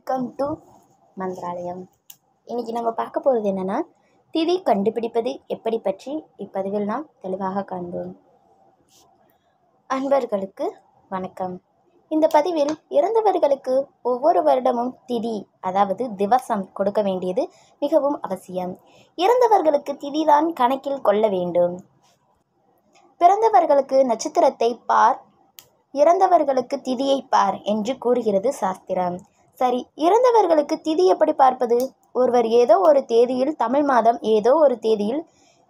Welcome to Mantralayam. இன்றைக்கி நம்ம பார்க்க போகிறது என்னென்னா, திதி கண்டுபிடிப்பது எப்படி பற்றி இப்பதிவில் நாம் தெளிவாக காண்போம். அன்பர்களுக்கு வணக்கம். இந்த பதிவில் இறந்தவர்களுக்கு ஒவ்வொரு வருடமும் திதி, அதாவது திவசம் கொடுக்க வேண்டியது மிகவும் அவசியம். இறந்தவர்களுக்கு திதிதான் கணக்கில் கொள்ள வேண்டும். பிறந்தவர்களுக்கு நட்சத்திரத்தை பார், இறந்தவர்களுக்கு திதியை பார் என்று கூறுகிறது சாஸ்திரம். சரி, இறந்தவர்களுக்கு திதி எப்படி பார்ப்பது? ஒருவர் ஏதோ ஒரு தேதியில், தமிழ் மாதம் ஏதோ ஒரு தேதியில்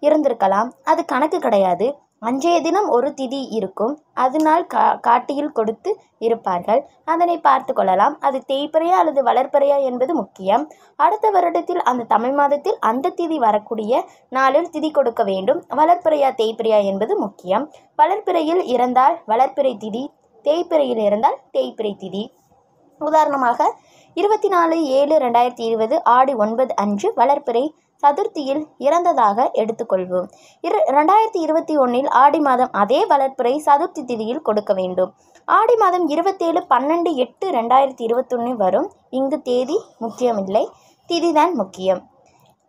இறந்திருக்கலாம். அது கணக்கு கிடையாது. அன்றைய தினம் ஒரு திதி இருக்கும். அதனால் காட்டியில் கொடுத்து இருப்பார்கள். அதனை பார்த்து கொள்ளலாம். அது தேய்பிறையா அல்லது வளர்பிறையா என்பது முக்கியம். அடுத்த வருடத்தில் அந்த தமிழ் மாதத்தில் அந்த திதி வரக்கூடிய நாளில் திதி கொடுக்க வேண்டும். வளர்பிறையா தேய்பிறையா என்பது முக்கியம். வளர்பிறையில் இறந்தால் வளர்பிறை திதி, தேய்பிறையில் இறந்தால் தேய்பிறை திதி. உதாரணமாக 24/7/2020 ஆடி 9 அன்று வளர்பிறை சதுர்த்தியில் இறந்ததாக எடுத்துக்கொள்வோம். 2021 ஆடி மாதம் அதே வளர்பிறை சதுர்த்தி திதியில் கொடுக்க வேண்டும். ஆடி மாதம் 27/8/2021 வரும். இங்கு தேதி முக்கியமில்லை, திதிதான் முக்கியம்.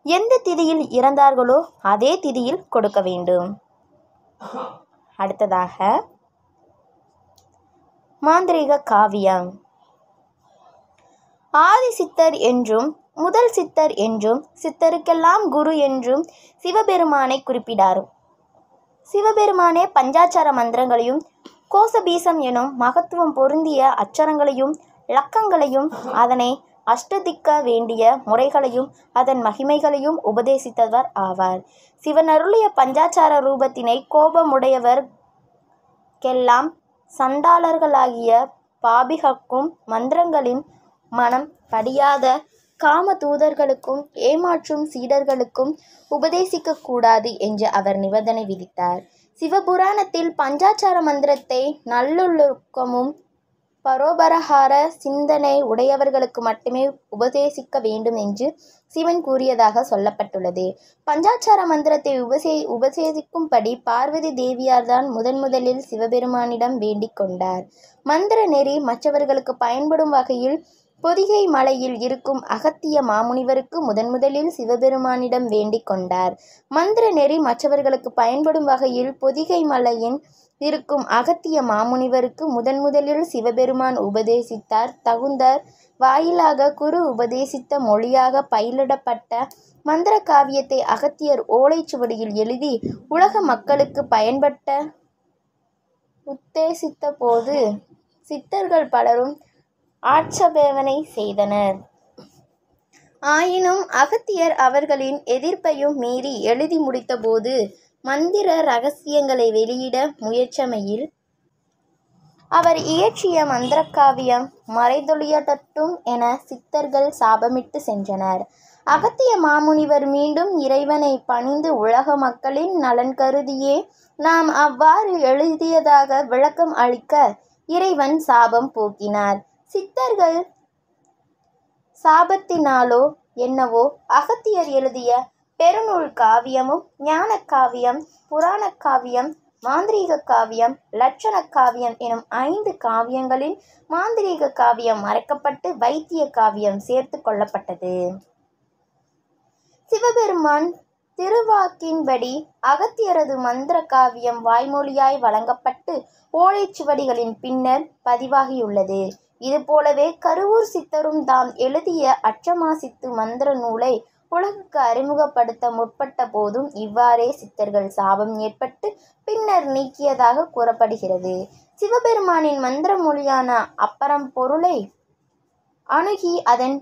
எந்த திதியில் இறந்தார்களோ அதே திதியில் கொடுக்க வேண்டும். அடுத்ததாக மாந்திரீக காவியம். ஆதி சித்தர் என்றும் முதல் சித்தர் என்றும் சித்தருக்கெல்லாம் குரு என்றும் சிவபெருமானை குறிப்பிடார். சிவபெருமானே பஞ்சாட்சர மந்திரங்களையும் கோசபீசம் எனும் மகத்துவம் பொருந்திய அச்சரங்களையும் இலக்கங்களையும் அதனை அஷ்டதிக்க வேண்டிய முறைகளையும் அதன் மகிமைகளையும் உபதேசித்தவர் ஆவார். சிவனருளிய பஞ்சாட்சர ரூபத்தினை கோபமுடையவர்க்கெல்லாம் சண்டாளர்களாகிய பாபிகக்கும் மந்திரங்களின் மனம் படியாத காம தூதர்களுக்கும் ஏமாற்றும் சீடர்களுக்கும் உபதேசிக்கக்கூடாது என்று அவர் நிபந்தனை விதித்தார். சிவபுராணத்தில் பஞ்சாட்சர மந்திரத்தை நல்லொழுக்கமும் பரோபரஹார சிந்தனை உடையவர்களுக்கு மட்டுமே உபதேசிக்க வேண்டும் என்று சிவன் கூறியதாக சொல்லப்பட்டுள்ளது. பஞ்சாட்சர மந்திரத்தை உபதேசிக்கும்படி பார்வதி தேவியார்தான் முதலில் சிவபெருமானிடம் வேண்டிக் கொண்டார். மந்திர நெறி மற்றவர்களுக்கு பயன்படும் வகையில் பொதிகை மலையில் இருக்கும் அகத்திய மாமுனிவருக்கு முதலில் சிவபெருமானிடம் வேண்டிக் கொண்டார். மந்திர நெறி மற்றவர்களுக்கு பயன்படும் வகையில் பொதிகை மலையின் இருக்கும் அகத்திய மாமுனிவருக்கு முதலில் சிவபெருமான் உபதேசித்தார். தகுந்தர் வாயிலாக குரு உபதேசித்த மொழியாக பயிலிடப்பட்ட மந்திர காவியத்தை அகத்தியர் ஓலைச்சுவடியில் எழுதி உலக மக்களுக்கு பயன்பட்ட உத்தேசித்த போது சித்தர்கள் பலரும் ஆட்சேபனை செய்தனர். ஆயினும் அகத்தியர் அவர்களின் எதிர்ப்பையும் மீறி எழுதி முடித்த போது மந்திர இரகசியங்களை வெளியிட முயற்சிமையில் அவர் இயற்றிய மந்திரக்காவியம் மறைதொழியட்டும் என சித்தர்கள் சாபமிட்டு சென்றனர். அகத்திய மாமுனிவர் மீண்டும் இறைவனை பணிந்து உலக மக்களின் நலன் கருதியே நாம் அவ்வாறு எழுதியதாக விளக்கம் அளிக்க இறைவன் சாபம் போக்கினார். சித்தர்கள் சாபத்தினாலோ என்னவோ அகத்தியர் எழுதிய பெருநூல் காவியமும் ஞான காவியம், புராண காவியம், மாந்திரீக காவியம், லட்சண காவியம் எனும் 5 காவியங்களில் மாந்திரீக காவியம் மறைக்கப்பட்டு வைத்திய காவியம் சேர்த்து கொள்ளப்பட்டது. சிவபெருமான் திருவாக்கின்படி அகத்தியரது மந்திர காவியம் வாய்மொழியாய் வழங்கப்பட்டு ஓலைச்சுவடிகளின் பின்னர் பதிவாகியுள்ளது. இதுபோலவே கருவூர் சித்தரும் தாம் எழுதிய அற்றமாசித்து மந்திர நூலை உலகுக்கு அறிமுகப்படுத்த முற்பட்ட போதும் இவ்வாறே சித்தர்கள் சாபம் ஏற்பட்டு பின்னர் நீக்கியதாக கூறப்படுகிறது. சிவபெருமானின் மந்திர மொழியான அப்பரம்பொருளை அணுகி அதன்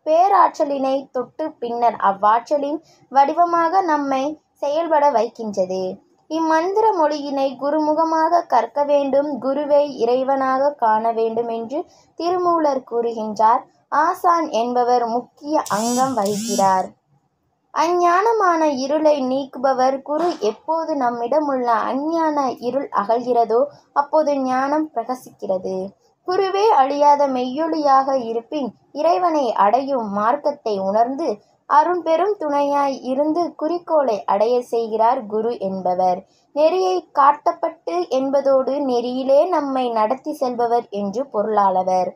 பேராற்றலினை தொட்டு பின்னர் அவ்வாற்றலின் வடிவமாக நம்மை செயல்பட வைக்கின்றது. இம்மந்திர மொழியினை குருமுகமாக கற்க வேண்டும், குருவை இறைவனாக காண வேண்டும் என்று திருமூலர் கூறுகின்றார். ஆசான் என்பவர் முக்கிய அங்கம் வகிக்கிறார். அஞ்ஞானமான இருளை நீக்குபவர் குரு. எப்போது நம்மிடமுள்ள அஞ்ஞான இருள் அகல்கிறதோ அப்போது ஞானம் பிரகாசிக்கிறது. குருவே அழியாத மெய்யொளியாக இருப்பின் இறைவனை அடையும் மார்க்கத்தை உணர்ந்து அரும்பெரும் துணையாய் இருந்து குறிக்கோளை அடைய செய்கிறார் குரு என்பவர். நெறியை காட்டப்பட்டு என்பதோடு நெறியிலே நம்மை நடத்தி செல்பவர் என்று பொருளாளவர்.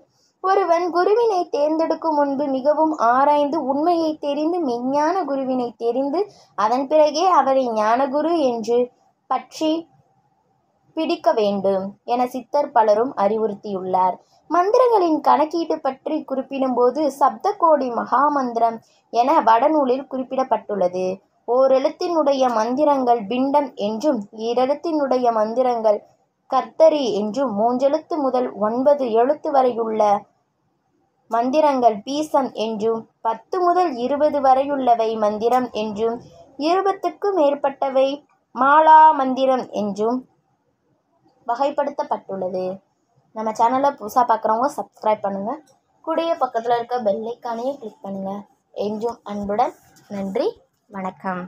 ஒருவன் குருவினை தேர்ந்தெடுக்கும் முன்பு மிகவும் ஆராய்ந்து உண்மையை தெரிந்து மெய்ஞான குருவினை தெரிந்து அதன் பிறகே அவரை ஞானகுரு என்று பற்றி பிடிக்க வேண்டும் என சித்தர் பலரும் அறிவுறுத்தியுள்ளார். மந்திரங்களின் கணக்கீடு பற்றி குறிப்பிடும்போது சப்தகோடி மகாமந்திரம் என வடநூலில் குறிப்பிடப்பட்டுள்ளது. ஓரெழுத்தினுடைய மந்திரங்கள் பிண்டம் என்றும், ஈரெழுத்தினுடைய மந்திரங்கள் கர்த்தரி என்றும், 3 எழுத்து முதல் 9 எழுத்து வரையுள்ள மந்திரங்கள் பீசம் என்றும், 10 முதல் 20 வரையுள்ளவை மந்திரம் என்றும், 20க்கும் மேற்பட்டவை மாலா மந்திரம் என்றும் வகைப்படுத்தப்பட்டுள்ளது. நம்ம சேனலை புதுசாக பார்க்குறவங்க சப்ஸ்கிரைப் பண்ணுங்கள். கூடயே பக்கத்தில் இருக்க பெல் ஐக்கானையும் கிளிக் பண்ணுங்கள். என்றும் அன்புடன். நன்றி, வணக்கம்.